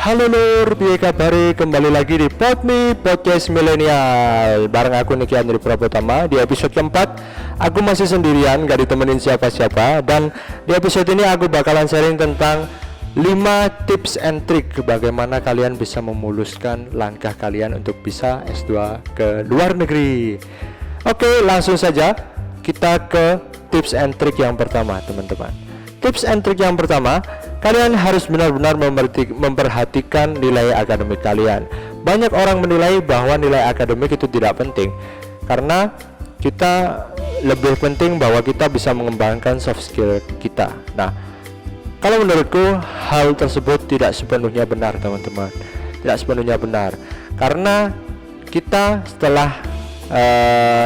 Halo lur, piye kabare? Kembali lagi di Podme Podcast Milenial. Bareng aku Niki Andri Prabotama. Di episode keempat, aku masih sendirian, gak ditemenin siapa-siapa. Dan di episode ini aku bakalan sharing tentang 5 tips and trick bagaimana kalian bisa memuluskan langkah kalian untuk bisa S2 ke luar negeri. Oke, langsung saja kita ke tips and trick yang pertama, teman-teman. Tips and trick yang pertama, kalian harus benar-benar memperhatikan nilai akademik kalian. Banyak orang menilai bahwa nilai akademik itu tidak penting, karena kita lebih penting bahwa kita bisa mengembangkan soft skill kita. Nah, kalau menurutku hal tersebut tidak sepenuhnya benar, teman-teman. Tidak sepenuhnya benar, karena kita setelah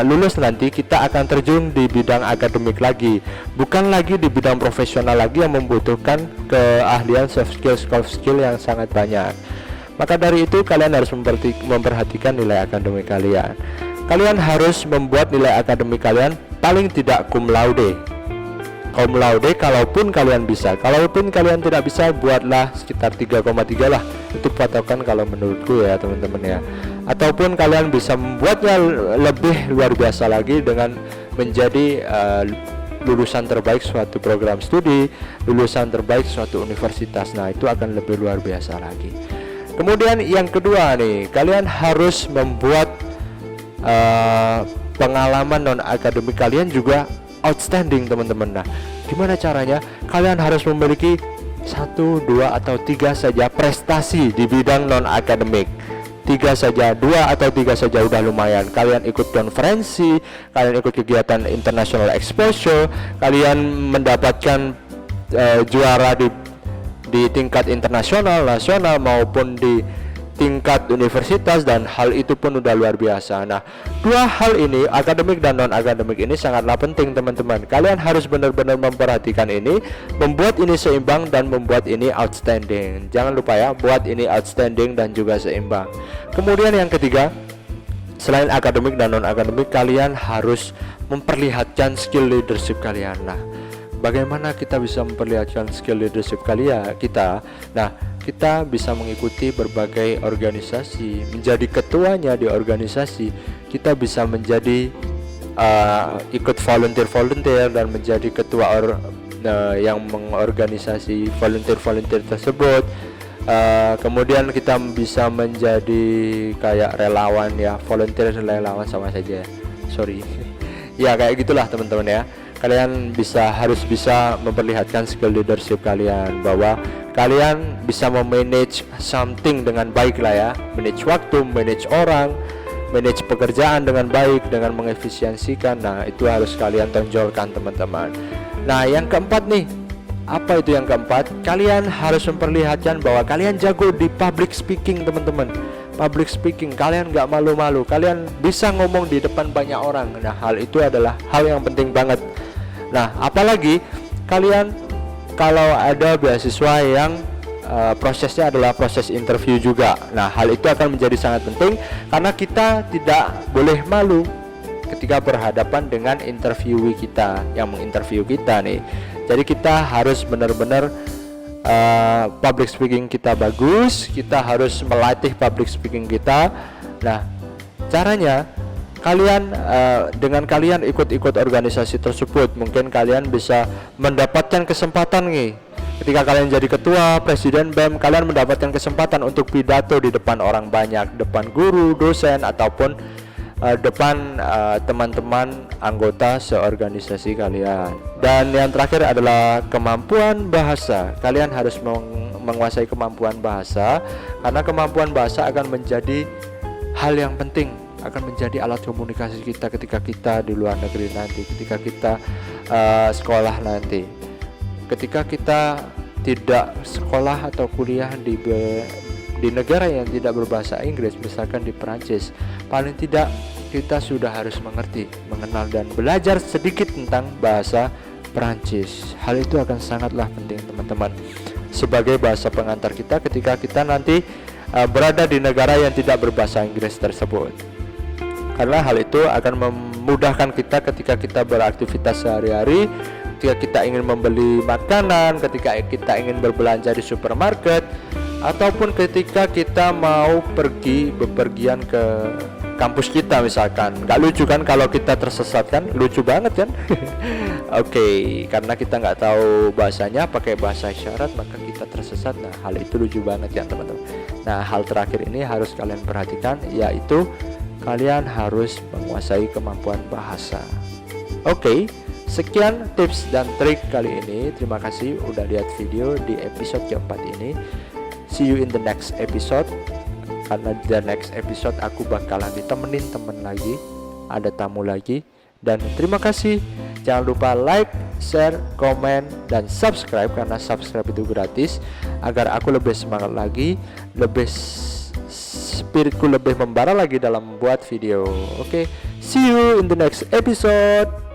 lulus nanti kita akan terjun di bidang akademik lagi, bukan lagi di bidang profesional lagi yang membutuhkan keahlian soft skill yang sangat banyak. Maka dari itu kalian harus memperhatikan nilai akademik kalian. Kalian harus membuat nilai akademik kalian paling tidak cum laude. Cum laude kalaupun kalian bisa. Kalaupun kalian tidak bisa, buatlah sekitar 3,3 lah. Itu patokan kalau menurutku ya, teman-teman ya. Ataupun kalian bisa membuatnya lebih luar biasa lagi dengan menjadi lulusan terbaik suatu program studi, lulusan terbaik suatu universitas. Nah, itu akan lebih luar biasa lagi. Kemudian yang kedua nih, kalian harus membuat pengalaman non akademik kalian juga outstanding, teman-teman. Nah, gimana caranya? Kalian harus memiliki 1, 2, atau 3 saja prestasi di bidang non akademik. 3 saja, 2 atau 3 saja udah lumayan. Kalian ikut konferensi, kalian ikut kegiatan international exposure, kalian mendapatkan juara di tingkat internasional, nasional maupun di tingkat universitas, dan hal itu pun udah luar biasa. Nah, 2 hal ini, akademik dan non akademik ini sangatlah penting, teman-teman. Kalian harus benar-benar memperhatikan ini, membuat ini seimbang dan membuat ini outstanding. Jangan lupa ya, buat ini outstanding dan juga seimbang. Kemudian yang ketiga, selain akademik dan non akademik, kalian harus memperlihatkan skill leadership kalian. Nah, bagaimana kita bisa memperlihatkan skill leadership kita? Nah, kita bisa mengikuti berbagai organisasi, menjadi ketuanya di organisasi. Kita bisa menjadi ikut volunteer dan menjadi ketua yang mengorganisasi volunteer tersebut. Kemudian kita bisa menjadi kayak relawan ya, volunteer relawan sama saja. Sorry. Ya kayak gitulah, teman-teman ya. Kalian harus bisa memperlihatkan skill leadership kalian, bahwa kalian bisa memanage something dengan baik lah ya, manage waktu, manage orang, manage pekerjaan dengan baik, dengan mengefisiensikan. Nah, itu harus kalian tonjolkan, teman-teman. Nah, yang keempat nih, apa itu yang keempat? Kalian harus memperlihatkan bahwa kalian jago di public speaking, teman-teman. Public speaking, kalian gak malu-malu, kalian bisa ngomong di depan banyak orang. Nah, hal itu adalah hal yang penting banget. Nah, apalagi kalian kalau ada beasiswa yang prosesnya adalah proses interview juga. Nah, hal itu akan menjadi sangat penting, karena kita tidak boleh malu ketika berhadapan dengan interviewee kita yang menginterview kita nih. Jadi kita harus benar-benar public speaking kita bagus, kita harus melatih public speaking kita. Nah, caranya kalian dengan kalian ikut-ikut organisasi tersebut, mungkin kalian bisa mendapatkan kesempatan nih. Ketika kalian jadi ketua, presiden BEM, kalian mendapatkan kesempatan untuk pidato di depan orang banyak, depan guru, dosen, ataupun depan teman-teman anggota seorganisasi kalian. Dan yang terakhir adalah kemampuan bahasa. Kalian harus menguasai kemampuan bahasa, karena kemampuan bahasa akan menjadi hal yang penting, akan menjadi alat komunikasi kita ketika kita di luar negeri nanti, ketika kita sekolah nanti. Ketika kita tidak sekolah atau kuliah di negara yang tidak berbahasa Inggris, misalkan di Perancis, paling tidak kita sudah harus mengenal dan belajar sedikit tentang bahasa Perancis. Hal itu akan sangatlah penting, teman-teman, sebagai bahasa pengantar kita ketika kita nanti berada di negara yang tidak berbahasa Inggris tersebut. Karena hal itu akan memudahkan kita ketika kita beraktivitas sehari-hari, ketika kita ingin membeli makanan, ketika kita ingin berbelanja di supermarket, ataupun ketika kita mau bepergian ke kampus kita misalkan. Nggak lucu kan kalau kita tersesat kan? Lucu banget kan? Oke, karena kita nggak tahu bahasanya, pakai bahasa isyarat, maka kita tersesat. Nah, hal itu lucu banget ya teman-teman. Nah, hal terakhir ini harus kalian perhatikan, yaitu kalian harus menguasai kemampuan bahasa. Oke, sekian tips dan trik kali ini. Terima kasih udah lihat video di episode keempat ini. See you in the next episode. Karena di the next episode aku bakalan ditemenin temen lagi, ada tamu lagi. Dan terima kasih. Jangan lupa like, share, komen, dan subscribe, karena subscribe itu gratis, agar aku lebih semangat lagi, lebih spiritku lebih membara lagi dalam membuat video. Oke, see you in the next episode.